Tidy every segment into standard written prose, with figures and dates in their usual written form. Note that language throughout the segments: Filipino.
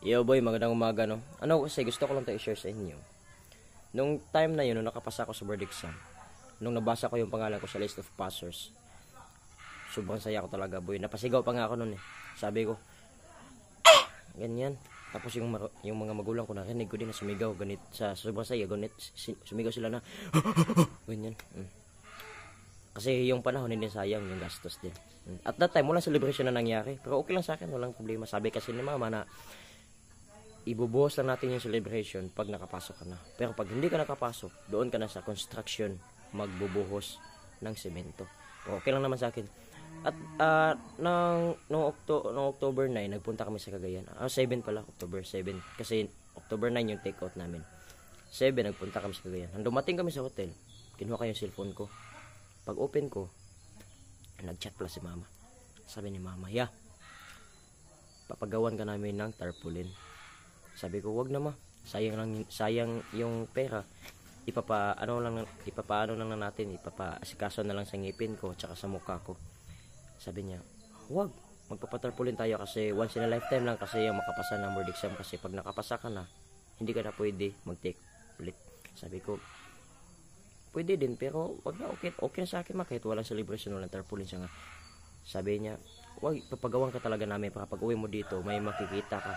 Yo boy, magandang umaga no. Ano kasi gusto ko lang to i-share sa inyo. Nung time na yun, nung nakapasa ako sa board exam, nung nabasa ko yung pangalan ko sa list of passers, sobrang saya ko talaga boy. Napasigaw pa nga ako nun eh. Sabi ko, ganyan. Tapos yung mga magulang ko narinig ko din na sumigaw ganit sa sobrang saya, ganit sumigaw sila na ganyan. Kasi yung panahon hindi sayang yung gastos din. At that time walang celebration na nangyari, pero okay lang sa akin, walang problema. Sabi kasi ni mama na ibubuhos lang natin yung celebration pag nakapasok ka na. Pero pag hindi ka nakapasok, doon ka na sa construction magbubuhos ng semento. Okay lang naman sa akin. At noong October 9, nagpunta kami sa Cagayan. 7 pala, October 7. Kasi October 9 yung take out namin. 7, nagpunta kami sa Cagayan. Nang dumating kami sa hotel, kinuha ko yung cellphone ko. Pag open ko, nag-chat pala si mama. Sabi ni mama, papagawan ka namin ng tarpaulin. Sabi ko, wag na ma. Sayang yung pera. Ipapaano lang natin, ipapaasikaso na lang sa ngipin ko tsaka sa mukha ko. Sabi niya, wag, magpapatarpulin tayo kasi once in a lifetime lang kasi yung makapasa ng board exam, kasi pag nakapasa ka na, hindi ka na pwede mag-take ulit. Sabi ko, pwede din pero wag na, okay na sa akin ma, kahit walang celebration, walang tarpulin siya nga. Sabi niya, wag, papagawan ka talaga namin para pag uwi mo dito, may makikita ka.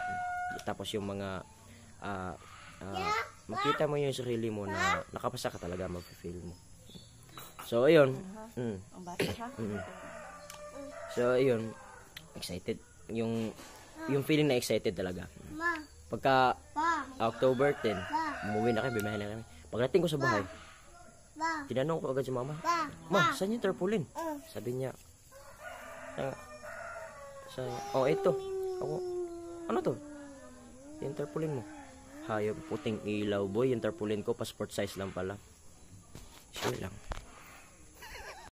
Tapos yung mga makita mo yung sarili mo na nakapasa ka talaga, mag-feel mo. So ayun. So ayun, excited. Yung feeling na excited talaga. Pagka October 10, umuwi na kami, bimahin na kami. Pagdating ko sa bahay, tinanong ko agad si mama, ma, saan yung tarpaulin? Sabi niya, ito. Ako, ano to? Yung tarpaulin mo. Hayop, puting ilaw boy, yung tarpaulin ko, passport size lang pala. Sure lang.